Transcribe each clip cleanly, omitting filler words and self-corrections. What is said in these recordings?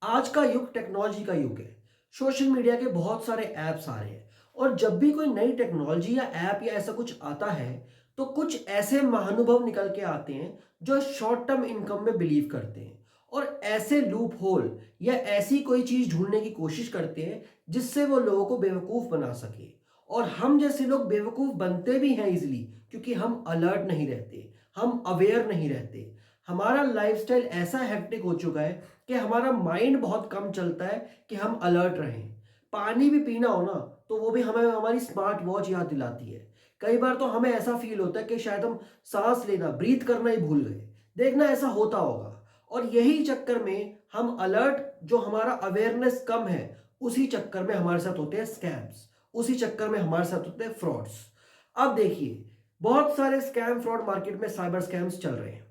आज का युग टेक्नोलॉजी का युग है। सोशल मीडिया के बहुत सारे ऐप्स आ रहे हैं और जब भी कोई नई टेक्नोलॉजी या ऐप या ऐसा कुछ आता है तो कुछ ऐसे महानुभव निकल के आते हैं जो शॉर्ट टर्म इनकम में बिलीव करते हैं और ऐसे लूप होल या ऐसी कोई चीज ढूंढने की कोशिश करते हैं जिससे वो लोगों को बेवकूफ बना सके। और हम जैसे लोग बेवकूफ बनते भी हैं इजिली क्योंकि हम अलर्ट नहीं रहते, हम अवेयर नहीं रहते। हमारा लाइफस्टाइल ऐसा हेक्टिक हो चुका है कि हमारा माइंड बहुत कम चलता है कि हम अलर्ट रहें। पानी भी पीना हो ना तो वो भी हमें हमारी स्मार्ट वॉच याद दिलाती है। कई बार तो हमें ऐसा फील होता है कि शायद हम सांस लेना ब्रीथ करना ही भूल गए। देखना ऐसा होता होगा और यही चक्कर में हम अलर्ट जो हमारा अवेयरनेस कम है उसी चक्कर में हमारे साथ होते हैं स्कैम्स, उसी चक्कर में हमारे साथ होते हैं फ्रॉड्स। अब देखिए, बहुत सारे स्कैम फ्रॉड मार्केट में साइबर स्कैम्स चल रहे हैं।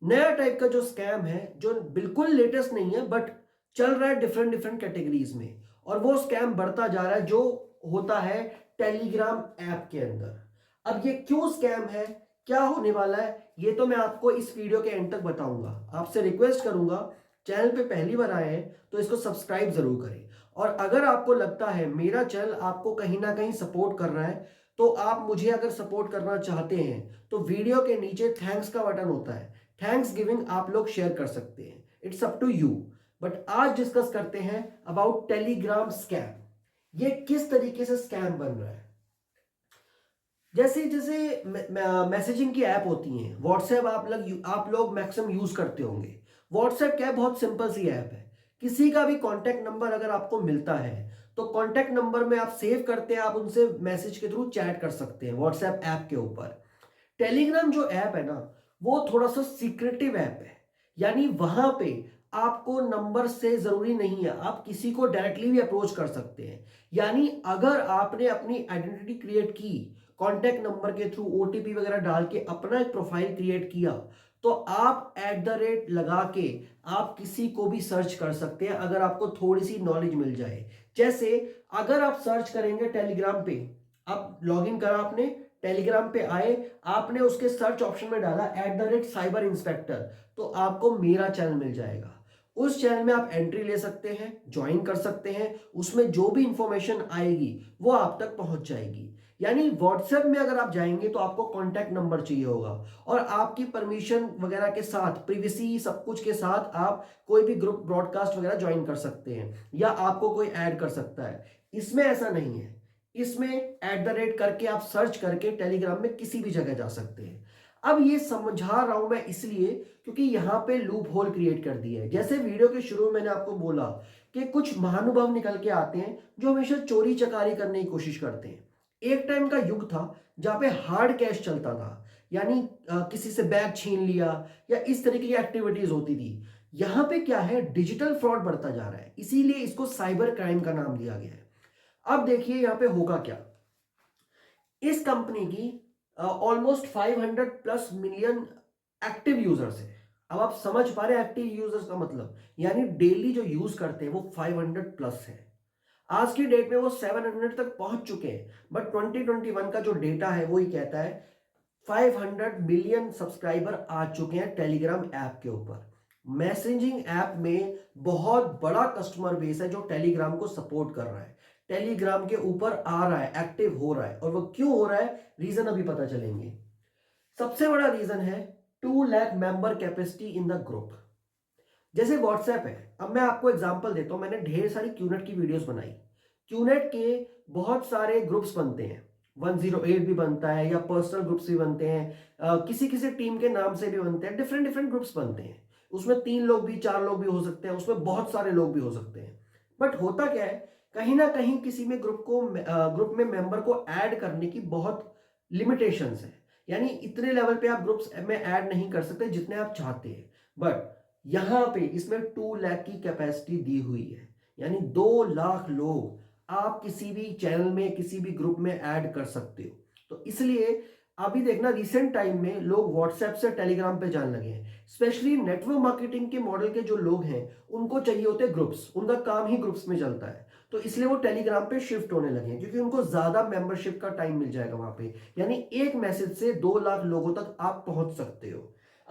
नया टाइप का जो स्कैम है जो बिल्कुल लेटेस्ट नहीं है बट चल रहा है डिफरेंट डिफरेंट कैटेगरीज में, और वो स्कैम बढ़ता जा रहा है जो होता है टेलीग्राम ऐप के अंदर। अब ये क्यों स्कैम है, क्या होने वाला है, ये तो मैं आपको इस वीडियो के एंड तक बताऊंगा। आपसे रिक्वेस्ट करूंगा, चैनल पे पहली बार आए हैं तो इसको सब्सक्राइब जरूर करें। और अगर आपको लगता है मेरा चैनल आपको कहीं ना कहीं सपोर्ट कर रहा है तो आप मुझे अगर सपोर्ट करना चाहते हैं तो वीडियो के नीचे थैंक्स का बटन होता है, थैंक्स गिविंग आप लोग शेयर कर सकते हैं, it's up to you. But आज डिस्कस करते हैं अबाउट टेलीग्राम स्कैम। ये किस तरीके से स्कैम बन रहा है। जैसे जैसे मैसेजिंग की ऐप होती हैं, व्हाट्सएप आप लोग मैक्सिमम यूज करते होंगे। व्हाट्सएप क्या है, बहुत सिंपल सी ऐप है। किसी का भी कांटेक्ट नंबर अगर आपको मिलता है तो कांटेक्ट नंबर में आप सेव करते हैं, आप उनसे मैसेज के थ्रू चैट कर सकते हैं व्हाट्सएप ऐप के ऊपर। टेलीग्राम जो ऐप है ना, वो थोड़ा सा सीक्रेटिव ऐप है। यानी वहां पे आपको नंबर से जरूरी नहीं है, आप किसी को डायरेक्टली भी अप्रोच कर सकते हैं। यानी अगर आपने अपनी आइडेंटिटी क्रिएट की, कॉन्टैक्ट नंबर के थ्रू ओटीपी वगैरह डाल के अपना एक प्रोफाइल क्रिएट किया, तो आप @, लगा के आप किसी को भी सर्च कर सकते हैं अगर आपको थोड़ी सी नॉलेज मिल जाए। जैसे अगर आप सर्च करेंगे टेलीग्राम पे, आप लॉगिन करा आपने, टेलीग्राम पे आए, आपने उसके सर्च ऑप्शन में डाला @साइबर इंस्पेक्टर, तो आपको मेरा चैनल मिल जाएगा। उस चैनल में आप एंट्री ले सकते हैं, ज्वाइन कर सकते हैं, उसमें जो भी इंफॉर्मेशन आएगी वो आप तक पहुंच जाएगी। यानी व्हाट्सएप में अगर आप जाएंगे तो आपको कॉन्टैक्ट नंबर चाहिए होगा और आपकी परमिशन वगैरह के साथ, प्रिवेसी सब कुछ के साथ आप कोई भी ग्रुप ब्रॉडकास्ट वगैरह ज्वाइन कर सकते हैं या आपको कोई ऐड कर सकता है। इसमें ऐसा नहीं है। इसमें करके आप सर्च करके टेलीग्राम में किसी भी जगह जा सकते हैं। अब ये समझा रहा हूं मैं इसलिए क्योंकि यहां पे लूप होल क्रिएट कर दिया है। जैसे वीडियो के शुरू में मैंने आपको बोला कि कुछ महानुभाव निकल के आते हैं जो हमेशा चोरी चकारी करने की कोशिश करते हैं। एक टाइम का युग था जहां पे हार्ड कैश चलता था, यानी किसी से बैग छीन लिया या इस तरीके की एक्टिविटीज होती थी। यहां पे क्या है, डिजिटल फ्रॉड बढ़ता जा रहा है, इसीलिए इसको साइबर क्राइम का नाम दिया गया है। अब देखिए यहां पे होगा क्या। इस कंपनी की ऑलमोस्ट 500+ मिलियन एक्टिव यूजर्स है। अब आप समझ पा रहे हैं एक्टिव यूजर्स का मतलब, यानी डेली जो यूज करते हैं वो 500+ है। आज की डेट में वो 700 तक पहुंच चुके हैं, बट 2021 का जो डेटा है वो ही कहता है 500 मिलियन सब्सक्राइबर आ चुके हैं टेलीग्राम ऐप के ऊपर। मैसेजिंग ऐप में बहुत बड़ा कस्टमर बेस है जो टेलीग्राम को सपोर्ट कर रहा है, टेलीग्राम के ऊपर आ रहा है, एक्टिव हो रहा है। और वो क्यों हो रहा है, रीजन अभी पता चलेंगे। सबसे बड़ा रीजन है 2 lakh member capacity in the group. जैसे व्हाट्सएप है, अब मैं आपको एग्जांपल देता हूं, मैंने ढेर सारी क्यूनेट की वीडियोस बनाई। क्यूनेट के बहुत सारे ग्रुप्स बनते हैं, 108 भी बनता है या पर्सनल ग्रुप्स भी बनते हैं, किसी किसी टीम के नाम से भी बनते हैं, डिफरेंट डिफरेंट ग्रुप्स बनते हैं। उसमें 3 लोग भी, 4 लोग भी हो सकते हैं, उसमें बहुत सारे लोग भी हो सकते हैं। बट होता क्या है, कहीं ना कहीं किसी में ग्रुप में मेंबर को ऐड करने की बहुत लिमिटेशंस है। यानी इतने लेवल पे आप ग्रुप्स में ऐड नहीं कर सकते जितने आप चाहते हैं। बट यहां पे इसमें 2 लाख की कैपेसिटी दी हुई है, यानी 2 लाख लोग आप किसी भी चैनल में, किसी भी ग्रुप में ऐड कर सकते हो। तो इसलिए अभी देखना, रिसेंट टाइम में लोग व्हाट्सएप से टेलीग्राम पे जाने लगे हैं। स्पेशली नेटवर्क मार्केटिंग के मॉडल के जो लोग हैं उनको चाहिए होते हैं ग्रुप्स, उनका काम ही ग्रुप्स में चलता है। तो इसलिए वो टेलीग्राम पे शिफ्ट होने लगे हैं क्योंकि उनको ज्यादा मेंबरशिप का टाइम मिल जाएगा वहां पे। यानी एक मैसेज से 2 लाख लोगों तक आप पहुंच सकते हो।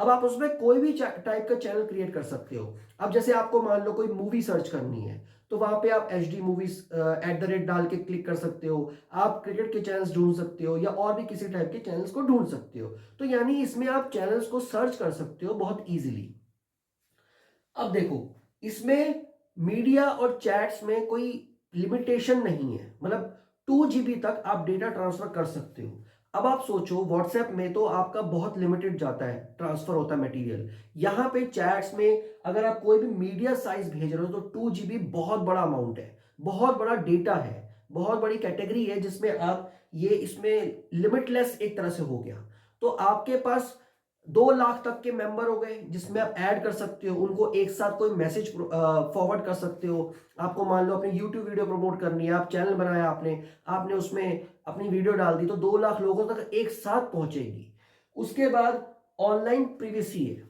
अब आप उसमें कोई भी टाइप का चैनल क्रिएट कर सकते हो। अब जैसे आपको मान लो कोई मूवी सर्च करनी है, तो वहां पे आप एच डी मूवीज @ डाल के क्लिक कर सकते हो। आप क्रिकेट के चैनल्स ढूंढ सकते हो या और भी किसी टाइप के चैनल्स को ढूंढ सकते हो। तो यानी इसमें आप चैनल्स को सर्च कर सकते हो बहुत इजीली। अब देखो, इसमें मीडिया और चैट्स में कोई लिमिटेशन नहीं है, मतलब 2 GB तक आप डेटा ट्रांसफर कर सकते हो। अब आप सोचो, व्हाट्सएप में तो आपका बहुत लिमिटेड जाता है, ट्रांसफर होता है मटेरियल। यहाँ पे चैट्स में अगर आप कोई भी मीडिया साइज भेज रहे हो तो 2 GB बहुत बड़ा अमाउंट है, बहुत बड़ा डेटा है, बहुत बड़ी कैटेगरी है जिसमें आप ये इसमें लिमिटलेस एक तरह से हो गया। तो आपके पास 2 लाख तक के मेंबर हो गए जिसमें आप ऐड कर सकते हो, उनको एक साथ कोई मैसेज फॉरवर्ड कर सकते हो। आपको मान लो अपनी यूट्यूब वीडियो प्रमोट करनी है, आप चैनल बनाया, आपने आपने उसमें अपनी वीडियो डाल दी, तो 2 लाख लोगों तक एक साथ पहुंचेगी। उसके बाद ऑनलाइन प्रिवेसी है।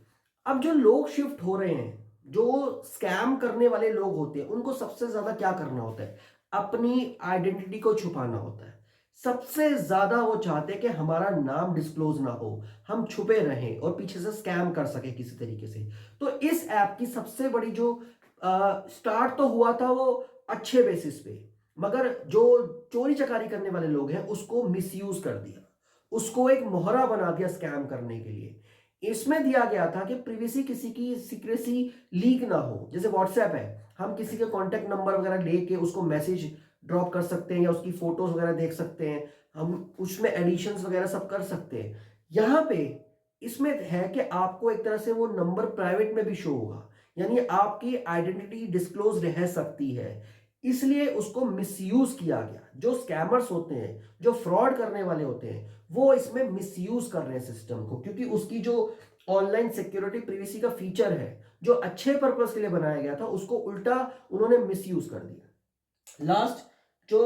अब जो लोग शिफ्ट हो रहे हैं, जो स्कैम करने वाले लोग होते हैं, उनको सबसे ज्यादा क्या करना होता है? अपनी आइडेंटिटी को छुपाना होता है। सबसे ज्यादा वो चाहते हैं कि हमारा नाम डिस्क्लोज ना हो, हम छुपे रहें और पीछे से स्कैम कर सके किसी तरीके से। तो इस ऐप की सबसे बड़ी जो स्टार्ट तो हुआ था वो अच्छे बेसिस पे, मगर जो चोरी चकारी करने वाले लोग हैं उसको मिसयूज कर दिया, उसको एक मोहरा बना दिया स्कैम करने के लिए। इसमें दिया गया था कि प्रिवेसी, किसी की सीक्रेसी लीक ना हो। जैसे व्हाट्सएप है, हम किसी के कॉन्टेक्ट नंबर वगैरह लेके उसको मैसेज ड्रॉप कर सकते हैं या उसकी फोटोज वगैरह देख सकते हैं, हम उसमें एडिशंस वगैरह सब कर सकते हैं। यहाँ पे इसमें है कि आपको एक तरह से वो नंबर प्राइवेट में भी शो होगा, यानी आपकी आइडेंटिटी डिस्क्लोज रह सकती है। इसलिए उसको मिसयूज किया गया। जो स्कैमर्स होते हैं, जो फ्रॉड करने वाले होते हैं, वो इसमें मिसयूज कर रहे हैं सिस्टम को, क्योंकि उसकी जो ऑनलाइन सिक्योरिटी प्रिवेसी का फीचर है जो अच्छे पर्पस के लिए बनाया गया था, उसको उल्टा उन्होंने मिसयूज कर दिया। लास्ट जो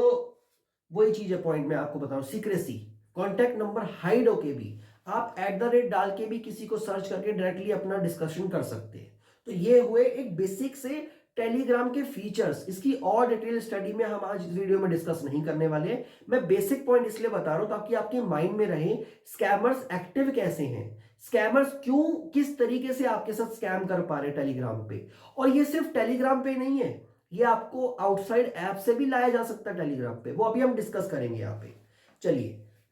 वही चीज है, पॉइंट मैं आपको बता रहा हूं, सीक्रेसी। कॉन्टैक्ट नंबर हाइड होके भी आप @ डाल के भी किसी को सर्च करके डायरेक्टली अपना डिस्कशन कर सकते हैं। तो ये हुए एक बेसिक से टेलीग्राम के फीचर्स। इसकी और डिटेल स्टडी में हम आज इस वीडियो में डिस्कस नहीं करने वाले हैं। मैं बेसिक पॉइंट इसलिए बता रहा हूं ताकि आपके माइंड में रहे स्कैमर्स एक्टिव कैसे हैं, स्कैमर्स क्यों, किस तरीके से आपके साथ स्कैम कर पा रहे हैं टेलीग्राम पे। और ये सिर्फ टेलीग्राम पे नहीं है, ये आपको आउटसाइड ऐप से भी लाया जा सकता है टेलीग्राम पे, वो अभी हम डिस्कस करेंगे यहां पे। चलिए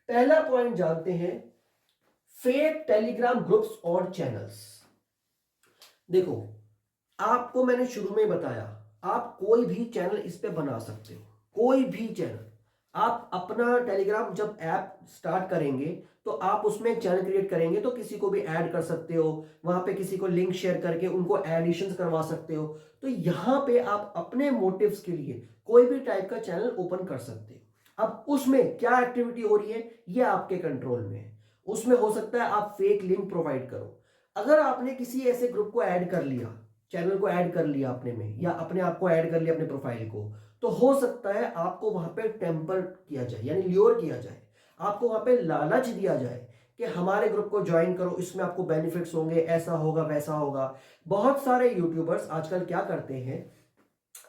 पहला पॉइंट जानते हैं, फेक टेलीग्राम ग्रुप्स और चैनल्स। देखो, आपको मैंने शुरू में बताया, आप कोई भी चैनल इस पे बना सकते हो, कोई भी चैनल। आप अपना टेलीग्राम जब ऐप स्टार्ट करेंगे तो आप उसमें चैनल क्रिएट करेंगे तो किसी को भी ऐड कर सकते हो, वहां पे किसी को लिंक शेयर करके उनको एडिशन करवा सकते हो। तो यहां पे आप अपने मोटिव्स के लिए कोई भी टाइप का चैनल ओपन कर सकते हो। अब उसमें क्या एक्टिविटी हो रही है ये आपके कंट्रोल में है। उसमें हो सकता है आप फेक लिंक प्रोवाइड करो। अगर आपने किसी ऐसे ग्रुप को ऐड कर लिया, चैनल को ऐड कर लिया अपने में, या अपने आप को ऐड कर लिया अपने प्रोफाइल को, तो हो सकता है आपको वहां पे टेम्पर किया जाए, यानी ल्योर किया जाए, आपको वहां पे लालच दिया जाए कि हमारे ग्रुप को ज्वाइन करो, इसमें आपको बेनिफिट्स होंगे, ऐसा होगा वैसा होगा। बहुत सारे यूट्यूबर्स आजकल क्या करते हैं,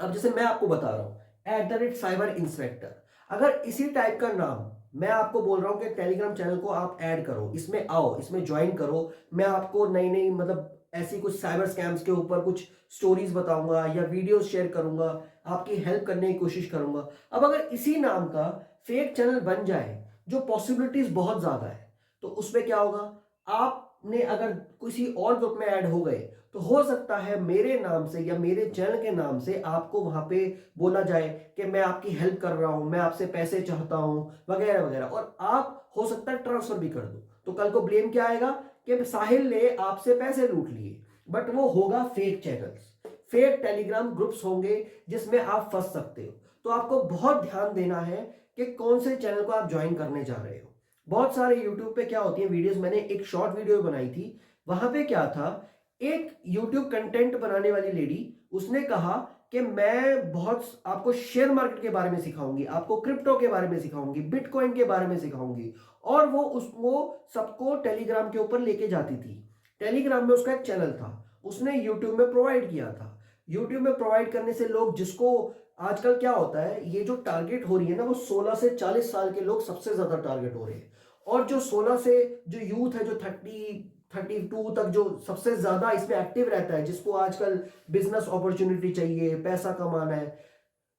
अब जैसे मैं आपको बता रहा हूं @साइबर इंस्पेक्टर, अगर इसी टाइप का नाम मैं आपको बोल रहा हूं कि टेलीग्राम चैनल को आप ऐड करो, इसमें आओ, इसमें ज्वाइन करो, मैं आपको नई नई मतलब ऐसी कुछ साइबर स्कैम्स के ऊपर कुछ स्टोरीज बताऊंगा या वीडियोस शेयर करूंगा, आपकी हेल्प करने की कोशिश करूंगा। अब अगर इसी नाम का फेक चैनल बन जाए, जो पॉसिबिलिटीज बहुत ज्यादा है, तो उसमें क्या होगा, आपने अगर किसी और ग्रुप में ऐड हो गए तो हो सकता है मेरे नाम से या मेरे चैनल के नाम से आपको वहां पे बोला जाए कि मैं आपकी हेल्प कर रहा हूं, मैं आपसे पैसे चाहता हूं, वगैरह वगैरह, और आप हो सकता है ट्रांसफर भी कर दो। तो कल को ब्लेम क्या आएगा कि साहिल ने आपसे पैसे लूट लिए, बट वो होगा fake channels, fake Telegram groups होंगे जिसमें आप फंस सकते हो। तो आपको बहुत ध्यान देना है कि कौन से चैनल को आप ज्वाइन करने जा रहे हो। बहुत सारे यूट्यूब पे क्या होती है वीडियोस, मैंने एक शॉर्ट वीडियो बनाई थी, वहां पे क्या था, एक यूट्यूब कंटेंट बनाने वाली लेडी, उसने कहा कि मैं बहुत आपको शेयर मार्केट के बारे में सिखाऊंगी, आपको क्रिप्टो के बारे में सिखाऊंगी, बिटकॉइन के बारे में सिखाऊंगी, और वो उसको सबको टेलीग्राम के ऊपर लेके जाती थी। टेलीग्राम में उसका एक चैनल था, उसने यूट्यूब में प्रोवाइड किया था। यूट्यूब में प्रोवाइड करने से लोग, जिसको आजकल क्या होता है, ये जो टारगेट हो रही है ना, वो 16 से 40 साल के लोग सबसे ज्यादा टारगेट हो रहे हैं। और जो 16 से जो यूथ है, जो 30 32 तक जो सबसे ज्यादा इसमें एक्टिव रहता है, जिसको आजकल बिजनेस अपॉर्चुनिटी चाहिए, पैसा कमाना है,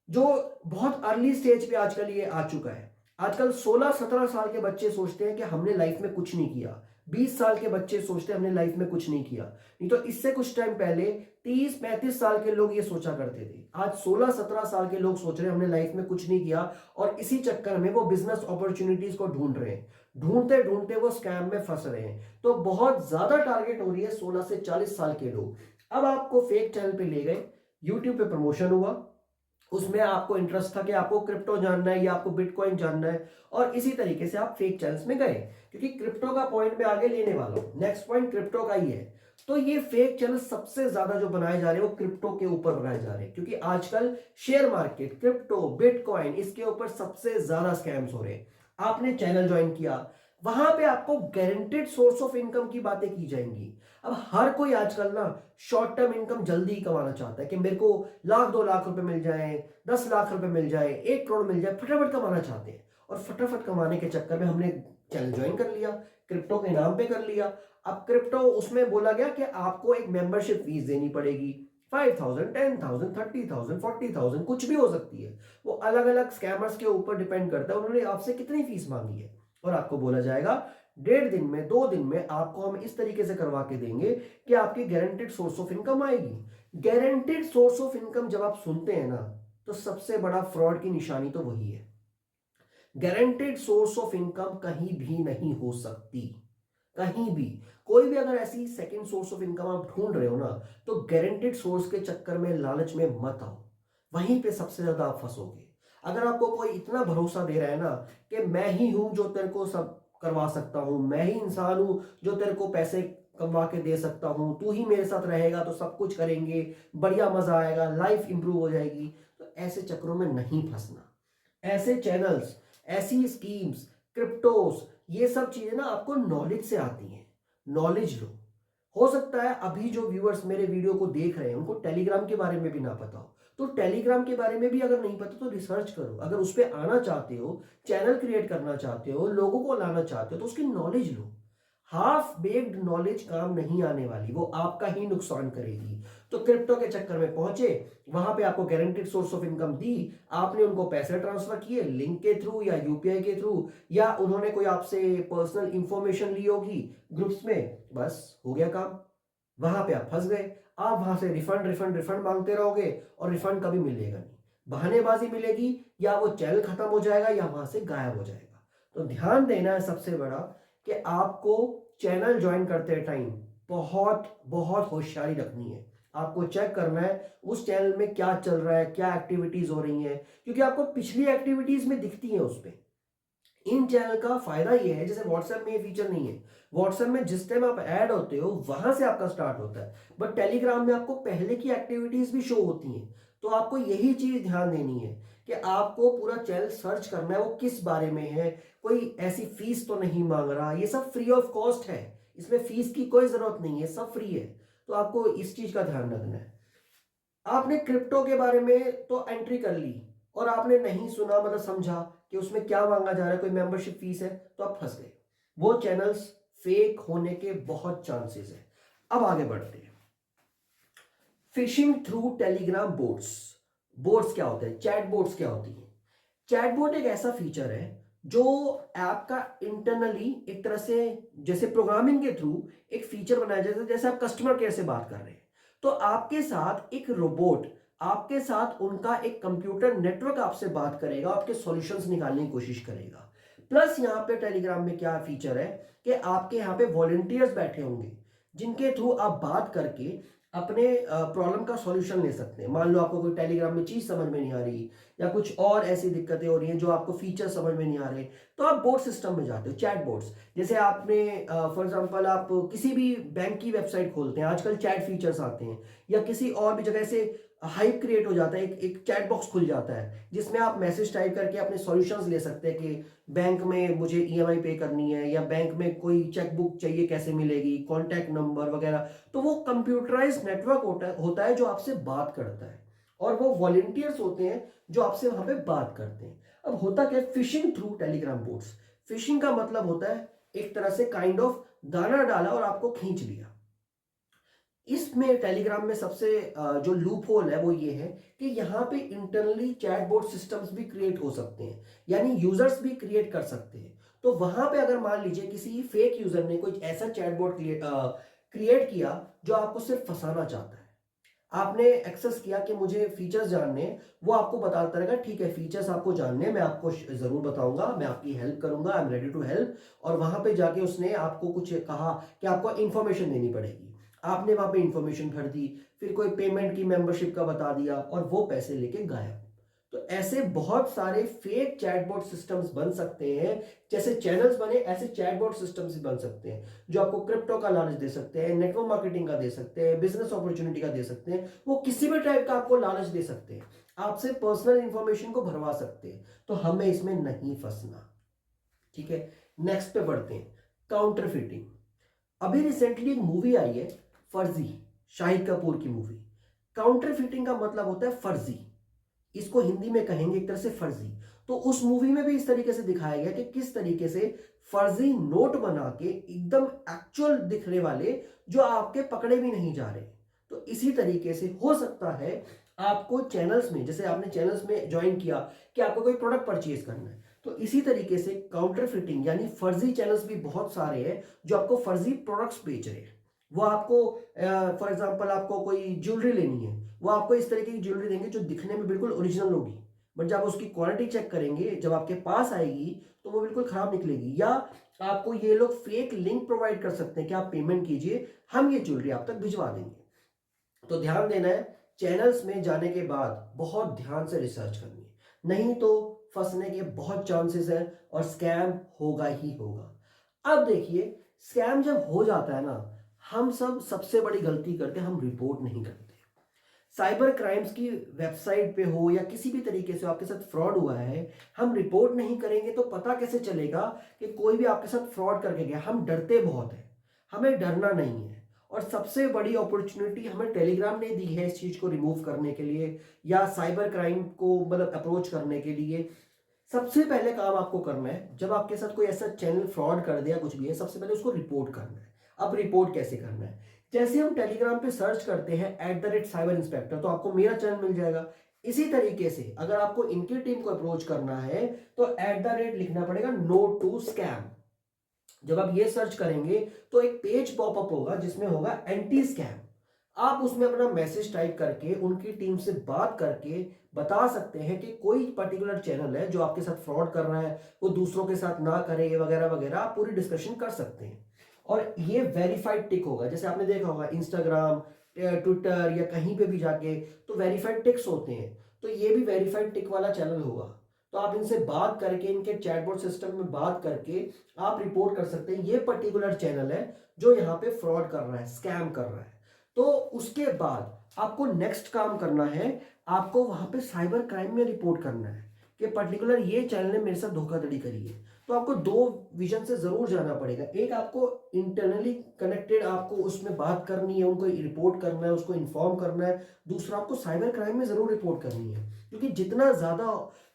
जो बहुत अर्ली स्टेज पे आजकल ये आ चुका है। आजकल 16-17 साल के बच्चे सोचते हैं कि हमने लाइफ में कुछ नहीं किया, 20 साल के बच्चे सोचते हैं हमने लाइफ में कुछ नहीं किया। नहीं तो इससे कुछ टाइम पहले 30-35 साल के लोग ये सोचा करते थे। आज 16-17 साल के लोग सोच रहे हैं हमने लाइफ में कुछ नहीं किया, और इसी चक्कर में वो बिजनेस अपॉर्चुनिटीज को ढूंढ रहे हैं। ढूंढते ढूंढते वो स्कैम में फंस रहे हैं। तो बहुत ज्यादा टारगेट हो रही है 16 से 40 साल के लोग। अब आपको फेक चैनल पे ले गए, यूट्यूब पे प्रमोशन हुआ, उसमें आपको इंटरेस्ट था कि आपको क्रिप्टो जानना है या आपको बिटकॉइन जानना है, और इसी तरीके से आप फेक चैनल्स में गए। क्योंकि क्रिप्टो का पॉइंट में आगे लेने वाला हूं, नेक्स्ट पॉइंट क्रिप्टो का ही है। तो ये फेक चैनल सबसे ज्यादा जो बनाए जा रहे हैं वो क्रिप्टो के ऊपर बनाए जा रहे हैं, क्योंकि आजकल शेयर मार्केट, क्रिप्टो, बिटकॉइन, इसके ऊपर सबसे ज्यादा स्कैम्स हो रहे हैं। आपने चैनल ज्वाइन किया, वहां पे आपको गारंटेड सोर्स ऑफ इनकम की बातें की जाएंगी। अब हर कोई आजकल ना शॉर्ट टर्म इनकम जल्दी ही कमाना चाहता है कि मेरे को 1-2 लाख रुपए मिल जाए, 10 लाख रुपए मिल जाए, 1 करोड़ मिल जाए, फटाफट कमाना चाहते हैं। और फटाफट कमाने के चक्कर में हमने चैनल ज्वाइन कर लिया, क्रिप्टो के नाम पे कर लिया। अब क्रिप्टो उसमें बोला गया कि आपको एक मेंबरशिप फीस देनी पड़ेगी, 5,000, 10,000, 30,000, 40,000, कुछ भी हो सकती है। वो अलग अलग स्कैमर्स के ऊपर डिपेंड करता है उन्होंने आपसे कितनी फीस मांगी है। और आपको बोला जाएगा 1.5 दिन में, 2 दिन में आपको हम इस तरीके से करवा के देंगे कि आपकी गारंटेड सोर्स ऑफ इनकम आएगी। गारंटेड सोर्स ऑफ इनकम जब आप सुनते हैं ना, तो सबसे बड़ा फ्रॉड की निशानी तो वही है। गारंटेड सोर्स ऑफ इनकम कहीं भी नहीं हो सकती, कहीं भी। कोई भी अगर ऐसी सेकंड सोर्स ऑफ इनकम आप ढूंढ रहे हो ना, तो गारंटेड सोर्स के चक्कर में, लालच में मत आओ, वहीं पे सबसे ज्यादा आप फंसोगे। अगर आपको कोई इतना भरोसा दे रहा है ना कि मैं ही हूं जो तेरे को सब करवा सकता हूं, मैं ही इंसान हूं जो तेरे को पैसे कमा के दे सकता हूं, तू ही मेरे साथ रहेगा तो सब कुछ करेंगे, बढ़िया मजा आएगा, लाइफ इंप्रूव हो जाएगी, तो ऐसे चक्रों में नहीं फंसना। ऐसे चैनल्स, ऐसी स्कीम्स, क्रिप्टोस, ये सब चीजें ना आपको नॉलेज से आती हैं। नॉलेज लो। हो सकता है अभी जो व्यूअर्स मेरे वीडियो को देख रहे हैं उनको टेलीग्राम के बारे में भी ना पता हो, तो टेलीग्राम के बारे में भी अगर नहीं पता तो रिसर्च करो। अगर उस पर आना चाहते हो, चैनल क्रिएट करना चाहते हो, लोगों को लाना चाहते हो, तो उसकी नॉलेज लो। हाफ बेक्ड नॉलेज काम नहीं आने वाली, वो आपका ही नुकसान करेगी। तो क्रिप्टो के चक्कर में पहुंचे, वहां पे आपको गारंटेड सोर्स ऑफ इनकम दी, आपने उनको पैसे ट्रांसफर किए लिंक के थ्रू या यूपीआई के थ्रू, या उन्होंने कोई आपसे पर्सनल इंफॉर्मेशन ली होगी ग्रुप्स में, बस हो गया काम। वहां पे आप फंस गए। आप वहां से रिफंड रिफंड रिफंड मांगते रहोगे और रिफंड कभी मिलेगा नहीं, बहानेबाजी मिलेगी, या वो चैनल खत्म हो जाएगा या वहां से गायब हो जाएगा। तो ध्यान देना है सबसे बड़ा कि आपको चैनल ज्वाइन करते टाइम बहुत बहुत होशियारी रखनी है। आपको चेक करना है उस चैनल में क्या चल रहा है, क्या एक्टिविटीज हो रही हैं, क्योंकि आपको पिछली एक्टिविटीज में दिखती है उस पर। इन चैनल का फायदा ये है, जैसे व्हाट्सएप में ये फीचर नहीं है। व्हाट्सएप में जिस टाइम आप ऐड होते हो वहां से आपका स्टार्ट होता है, बट टेलीग्राम में आपको पहले की एक्टिविटीज भी शो होती हैं। तो आपको यही चीज ध्यान देनी है कि आपको पूरा चैनल सर्च करना है वो किस बारे में है, कोई ऐसी फीस तो नहीं मांग रहा, ये सब फ्री ऑफ कॉस्ट है, इसमें फीस की कोई जरूरत नहीं है, सब फ्री है। तो आपको इस चीज का ध्यान रखना है। आपने क्रिप्टो के बारे में तो एंट्री कर ली और आपने नहीं सुना, मतलब समझा कि उसमें क्या मांगा जा रहा है, कोई मेंबरशिप फीस है, तो आप फंस गए। वो चैनल्स फेक होने के बहुत चांसेस है। अब आगे बढ़ते हैं। Fishing through Telegram boats. Boats क्या होते हैं, चैट बोट्स क्या होती है? चैटबॉट एक ऐसा फीचर है जो ऐप का इंटरनली एक तरह से, जैसे प्रोग्रामिंग के थ्रू एक फीचर बनाया जाता है। जैसे आप कस्टमर केयर से बात कर रहे हैं, तो आपके साथ एक रोबोट, आपके साथ उनका एक कंप्यूटर नेटवर्क आपसे बात करेगा, आपके सॉल्यूशंस निकालने की कोशिश करेगा। प्लस यहाँ पे टेलीग्राम में क्या फीचर है कि आपके यहाँ पे वॉलंटियर्स बैठे होंगे जिनके थ्रू आप बात करके अपने प्रॉब्लम का सॉल्यूशन ले सकते हैं। मान लो आपको कोई टेलीग्राम में चीज समझ में नहीं आ रही, या कुछ और ऐसी दिक्कतें हो रही हैं जो आपको फीचर समझ में नहीं आ रहे, तो आप बोट सिस्टम में जाते हो, चैट बोट्स। जैसे आपने फॉर एग्जांपल आप किसी भी बैंक की वेबसाइट खोलते हैं, आजकल चैट फीचर्स आते हैं, या किसी और भी जगह से हाइप क्रिएट हो जाता है, एक चैट बॉक्स खुल जाता है जिसमें आप मैसेज टाइप करके अपने सॉल्यूशंस ले सकते हैं कि बैंक में मुझे ईएमआई पे करनी है, या बैंक में कोई चेकबुक चाहिए कैसे मिलेगी, कॉन्टैक्ट नंबर वगैरह। तो वो कंप्यूटराइज्ड नेटवर्क होता है जो आपसे बात करता है, और वो वॉलंटियर्स होते हैं जो आपसे वहां पे बात करते हैं। अब होता क्या है, fishing through Telegram boats. Fishing का मतलब होता है एक तरह से काइंड ऑफ दाना डाला और आपको खींच लिया। इसमें टेलीग्राम में सबसे जो लूप होल है वो ये है कि यहाँ पे इंटरनली चैटबॉट सिस्टम्स भी क्रिएट हो सकते हैं, यानी यूजर्स भी क्रिएट कर सकते हैं। तो वहां पे अगर मान लीजिए किसी फेक यूजर ने कोई ऐसा चैटबॉट क्रिएट किया जो आपको सिर्फ फंसाना चाहता है, आपने एक्सेस किया कि मुझे फीचर्स जानने हैं, वो आपको बताता रहेगा ठीक है फीचर्स आपको जानने हैं, मैं आपको जरूर बताऊंगा, मैं आपकी हेल्प करूंगा, I am ready to help. और वहां पे जाके उसने आपको कुछ कहा कि आपको इंफॉर्मेशन देनी पड़ेगी, आपने वहां पे इंफॉर्मेशन भर दी, फिर कोई पेमेंट की मेंबरशिप का बता दिया और वो पैसे लेके गायब। तो ऐसे बहुत सारे फेक चैटबॉट सिस्टम्स बन सकते हैं। जैसे चैनल्स बने ऐसे चैटबॉट सिस्टम्स भी बन सकते हैं जो आपको क्रिप्टो का लालच दे सकते हैं, नेटवर्क मार्केटिंग का दे सकते हैं, बिजनेस अपॉर्चुनिटी का दे सकते हैं, वो किसी भी टाइप का आपको लालच दे सकते हैं, आपसे पर्सनल इंफॉर्मेशन को भरवा सकते हैं। तो हमें इसमें नहीं फंसना। ठीक है, नेक्स्ट पे बढ़ते हैं, काउंटर फिटिंग। अभी रिसेंटली एक मूवी आई है फर्जी, शाहिद कपूर की मूवी। काउंटर फिटिंग का मतलब होता है फर्जी, इसको हिंदी में कहेंगे एक तरह से फर्जी। तो उस मूवी में भी इस तरीके से दिखाया गया कि किस तरीके से फर्जी नोट बना के एकदम एक्चुअल दिखने वाले जो आपके पकड़े भी नहीं जा रहे। तो इसी तरीके से हो सकता है आपको चैनल्स में, जैसे आपने चैनल्स में ज्वाइन किया कि आपको कोई प्रोडक्ट परचेज करना है, तो इसी तरीके से काउंटर फिटिंग यानी फर्जी चैनल्स भी बहुत सारे हैं जो आपको फर्जी प्रोडक्ट्स बेच रहे हैं। वो आपको फॉर एग्जांपल आपको कोई ज्वेलरी लेनी है, वो आपको इस तरीके की ज्वेलरी देंगे जो दिखने में बिल्कुल ओरिजिनल होगी, बट जब उसकी क्वालिटी चेक करेंगे, जब आपके पास आएगी तो वो बिल्कुल खराब निकलेगी। या आपको ये लोग फेक लिंक प्रोवाइड कर सकते हैं कि आप पेमेंट कीजिए, हम ये ज्वेलरी आप तक भिजवा देंगे। तो ध्यान देना है, चैनल्स में जाने के बाद बहुत ध्यान से रिसर्च करनी है, नहीं तो फंसने के बहुत चांसेस हैं और स्कैम होगा ही होगा। अब देखिए, स्कैम जब हो जाता है ना, हम सब सबसे बड़ी गलती करते हैं, हम रिपोर्ट नहीं करते। साइबर क्राइम्स की वेबसाइट पे हो या किसी भी तरीके से आपके साथ फ्रॉड हुआ है, हम रिपोर्ट नहीं करेंगे तो पता कैसे चलेगा कि कोई भी आपके साथ फ्रॉड करके गया। हम डरते बहुत हैं, हमें डरना नहीं है। और सबसे बड़ी अपॉर्चुनिटी हमें टेलीग्राम ने दी है इस चीज को रिमूव करने के लिए या साइबर क्राइम को मतलब अप्रोच करने के लिए। सबसे पहले काम आपको करना है, जब आपके साथ कोई ऐसा चैनल फ्रॉड कर दिया कुछ भी है, सबसे पहले उसको रिपोर्ट करना है। अब रिपोर्ट कैसे करना है, जैसे हम टेलीग्राम पे सर्च करते हैं @साइबर इंस्पेक्टर, तो आपको मेरा चैनल मिल जाएगा। इसी तरीके से अगर आपको इनकी टीम को अप्रोच करना है तो लिखना पड़ेगा नो टू स्कैम। जब आप ये सर्च करेंगे तो एक पेज पॉपअप होगा जिसमें होगा एंटी स्कैम। आप उसमें अपना मैसेज टाइप करके उनकी टीम से बात करके बता सकते हैं कि कोई पर्टिकुलर चैनल है जो आपके साथ फ्रॉड कर रहा है, वो दूसरों के साथ ना करे वगैरह वगैरह, आप पूरी डिस्कशन कर सकते हैं। और ये वेरीफाइड टिक होगा, जैसे आपने देखा होगा इंस्टाग्राम, ट्विटर या कहीं पे भी जाके तो वेरीफाइड टिक्स होते हैं, तो ये भी वेरीफाइड टिक वाला चैनल होगा। तो आप इनसे बात करके, इनके चैटबॉट सिस्टम में बात करके आप रिपोर्ट कर सकते हैं ये पर्टिकुलर चैनल है जो यहाँ पे फ्रॉड कर रहा है, स्कैम कर रहा है। तो उसके बाद आपको नेक्स्ट काम करना है, आपको वहां पे साइबर क्राइम में रिपोर्ट करना है कि पर्टिकुलर ये चैनल ने मेरे साथ धोखाधड़ी करी है। तो आपको दो विजन से जरूर जाना पड़ेगा, एक आपको इंटरनली कनेक्टेड आपको उसमें बात करनी है, उनको रिपोर्ट करना है, उसको इन्फॉर्म करना है। दूसरा, आपको साइबर क्राइम में जरूर रिपोर्ट करनी है, क्योंकि जितना ज्यादा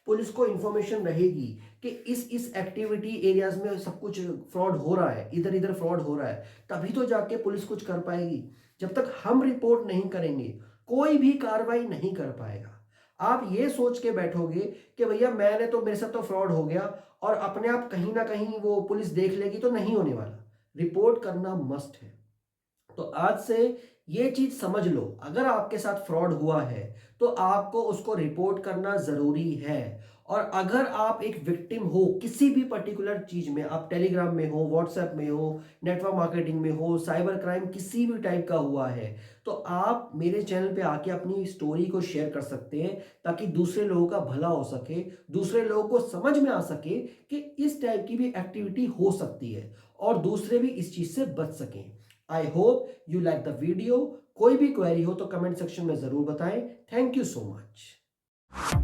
पुलिस को इंफॉर्मेशन रहेगी कि इस एक्टिविटी एरियाज में सब कुछ फ्रॉड हो रहा है, इधर इधर फ्रॉड हो रहा है, तभी तो जाके पुलिस कुछ कर पाएगी। जब तक हम रिपोर्ट नहीं करेंगे कोई भी कार्रवाई नहीं कर पाएगा। आप ये सोच के बैठोगे कि भैया मैंने तो, मेरे साथ तो फ्रॉड हो गया और अपने आप कहीं ना कहीं वो पुलिस देख लेगी, तो नहीं होने वाला। रिपोर्ट करना मस्ट है। तो आज से ये चीज समझ लो, अगर आपके साथ फ्रॉड हुआ है तो आपको उसको रिपोर्ट करना जरूरी है। और अगर आप एक विक्टिम हो किसी भी पर्टिकुलर चीज में, आप टेलीग्राम में हो, व्हाट्सएप में हो, नेटवर्क मार्केटिंग में हो, साइबर क्राइम किसी भी टाइप का हुआ है, तो आप मेरे चैनल पे आके अपनी स्टोरी को शेयर कर सकते हैं, ताकि दूसरे लोगों का भला हो सके, दूसरे लोगों को समझ में आ सके कि इस टाइप की भी एक्टिविटी हो सकती है और दूसरे भी इस चीज से बच सकें। I hope you like the video. कोई भी क्वेरी हो तो कमेंट सेक्शन में जरूर बताएं। Thank you so much.